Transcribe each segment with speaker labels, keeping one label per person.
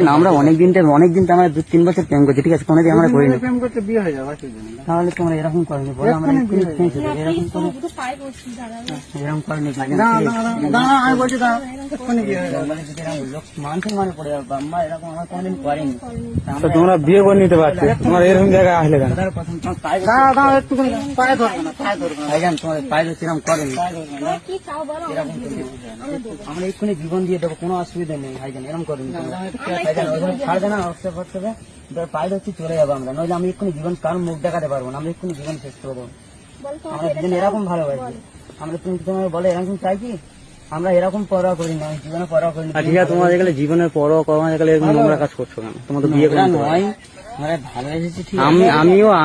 Speaker 1: না, আমরা অনেকদিন আমরা 2-3 বছর প্রেম করছি, ঠিক আছে, কোনোদিন আমরা করিনি।
Speaker 2: প্রেম করতে বিয়ে হয়ে যাবে
Speaker 1: তাহলে তোমরা এরকম করনি, বলো আমরা এরকম করিনি, এরকম করিনি।
Speaker 2: আমি বলছি এক্ষুনি বিয়ে হয়ে যাবে।
Speaker 1: মানুষের মানে পড়ে যাবে, বাম্মা এরকম আমরা কোনোদিন করিনি।
Speaker 3: তোমরা বিয়ে করে নিতে পারছো, তোমার এরকম জায়গায় আসলে কেন?
Speaker 2: একটুখানি পায়ে ধরবে না, পায়ে ধরবে না,
Speaker 1: ভাইজান তোমাদের পায়ে এরকম করেনি,
Speaker 2: পায়ে ধরবে না।
Speaker 1: এরকম করিনি। আমরা এক্ষুনি জীবন দিয়ে দেবো, কোনো অসুবিধা নেই ভাইজান, এরকম করিনি। ভাইজান ওইভাবে ছাড়বে না, অবস্থা করতে হবে, পায়ে ধরছি চলে যাবো আমরা, নইলে আমি এক্ষুনি জীবন কারণ মুখ দেখাতে পারবো না, আমরা এক্ষুনি জীবন শেষ করে দেবো। আমরা দুজন এরকম ভালোবাসি, আমরা তুমি তোমার বলে এরকম চাই কি? আমরা এরকম পরোয়া করি না, জীবনে পরোয়া করি না।
Speaker 3: ঠিক আছে, তোমাদের গেলে জীবনের পরও করো না, গেলে এরকম নোংরা কাজ করছো কেন? তোমার তো বিয়ে করে নিতে পারো।
Speaker 1: নয়, আমরা ভালোবেসেছি, ঠিক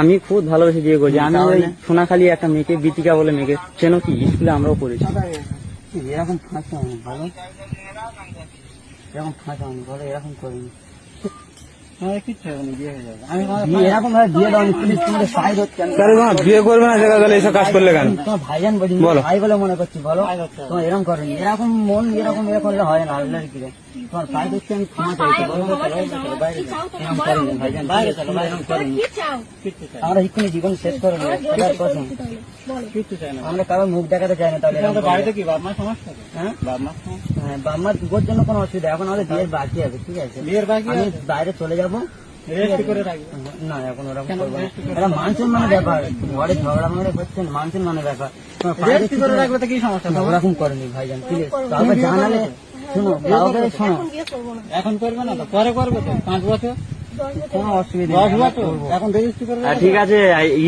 Speaker 3: আমি খুব ভালোবেসে বিয়ে করছি। আমি ওই সোনাখালী একটা মেয়েকে, বিতিকা বলে মেয়েকে চেনো কি? স্কুলে আমরাও পড়েছি।
Speaker 1: এরকম ফাঁসা হয়নি, ভালো এরকম ফাঁসা হয়নি, বলো এরকম করিনি।
Speaker 2: কিচ্ছু হবে না, বিয়ে হয়ে যাবে।
Speaker 1: এরকম ভাবে বিয়ে দাও, প্লিজ, তোমাদের সাইড হচ্ছে না।
Speaker 3: তাহলে তোমার বিয়ে করবে না, সেটা তাহলে এইসব কাজ করলে কেন?
Speaker 1: তোমার ভাইজান বলি,
Speaker 3: বলো।
Speaker 1: ভাই বলে মনে করছি, বলো তোমার এরকম করেনি, এরকম মন এরকম এ করলে হয় না, আল্লাহর কি রে। তোমার পায়ে ধরছি, আমি ক্ষমা চাইছি, বলো এরকম করেনি ভাইজান, বাইরে চলো, এরকম করেনি। আমরা এক্ষুনি জীবন শেষ করে নেবো, খোদার কসম।
Speaker 2: কিচ্ছু চাই না।
Speaker 1: আমরা কারো মুখ দেখাতে চাই না, তাহলে এরকম
Speaker 2: তোমাদের
Speaker 1: করলে।
Speaker 2: বাড়িতে কি বাপ মা সমস্যা আছে?
Speaker 1: হ্যাঁ,
Speaker 2: বাপ মা সমস্যা?
Speaker 1: হ্যাঁ, বাম্মার দুটোর জন্য কোনো অসুবিধা, এখন আমাদের বিয়ের বাকি আছে, ঠিক আছে,
Speaker 2: বিয়ের বাকি
Speaker 1: আমি
Speaker 2: আছে?
Speaker 1: বাইরে চলে যাবো।
Speaker 2: রেজিস্ট্রি করে রাখবে।
Speaker 1: না, এখন ওরকম করবো না, এটা মানসিক মানে ব্যাপার, ঘরে ঝগড়া মাগড়া করছেন, মানসিক মানে ব্যাপার। তোমার পায়ে
Speaker 2: রেজিস্ট্রি করে রাখবে তো কি সমস্যা?
Speaker 1: না, ওরকম করেনি ভাইজান, প্লিজ, কাউকে জানালে শোনো, কাউকে শোনো,
Speaker 2: এখন করবে না তো, পরে করবে তো, 5 বছর,
Speaker 1: কোনো অসুবিধা
Speaker 2: 10
Speaker 1: নেই,
Speaker 2: বছর, এখন রেজিস্ট্রি করে রাখবে।
Speaker 3: ঠিক আছে,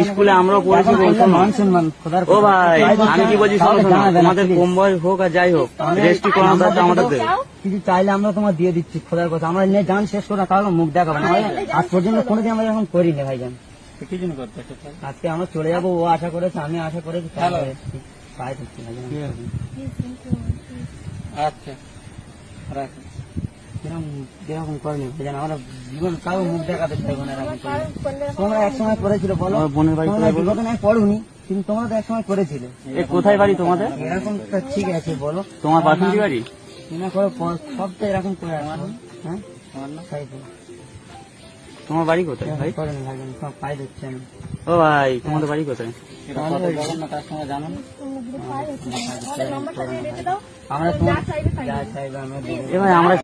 Speaker 3: স্কুলে আমরাও পড়েছি, বলছো না?
Speaker 1: মান সম্মান, খোদার
Speaker 3: ও ভাই, আমি কি বলছি শোনো,
Speaker 1: কাউকে
Speaker 3: শোনো,
Speaker 1: জানাবে না,
Speaker 3: তোমাদের
Speaker 1: please।
Speaker 3: কম বয়স হোক আর যাই হোক, রেজিস্ট্রি করানো দরকার আমাদের দেবে।
Speaker 1: কিছু চাইলে আমরা তোমার দিয়ে দিচ্ছি, খোদার কথা, আমরা নিয়ে জান শেষ করে কারো মুখ দেখাবো না, আজ পর্যন্ত কোনোদিন আমরা এরকম করিনি ভাইজান।
Speaker 2: কি জন্য করতে হচ্ছে?
Speaker 1: আজকে আমরা চলে যাবো, ও আশা করেছে, আমি আশা করেছি,
Speaker 2: হ্যালো।
Speaker 1: পায়ে দিচ্ছি ভাইজান।
Speaker 2: আচ্ছা, রাখো।
Speaker 1: এরকম করেনি ভাইজান, আমরা জীবন কারো মুখ দেখাতে চাইবো না, এরকম করে। তোমরা একসময় করেছিল, বলো,
Speaker 3: আমার বোনের বাড়ি
Speaker 1: তোমরা বিপদে নাই পড়ুনি, কিন্তু তোমরা তো একসময় করেছিলে।
Speaker 3: এ কোথায় বাড়ি তোমাদের?
Speaker 1: এরকম তো ঠিক আছে, বলো,
Speaker 3: তোমার পাশের বাড়ি?
Speaker 1: মনে করো সব তো এরকম করে আসো, হ্যাঁ,
Speaker 2: আমার না?
Speaker 1: তাই তো।
Speaker 3: তোমার বাড়ি কোথায় ভাই?
Speaker 1: করেন ভাইজান, সব পায়ে দিচ্ছে আমি।
Speaker 3: ও ভাই, তোমাদের বাড়ি কোথায়?
Speaker 2: এটা কত জঘন্য কাজ তোমরা জানো না?
Speaker 1: আমরা তোমার যা চাইবে আমরা দেবো।
Speaker 3: এ ভাই, আমরা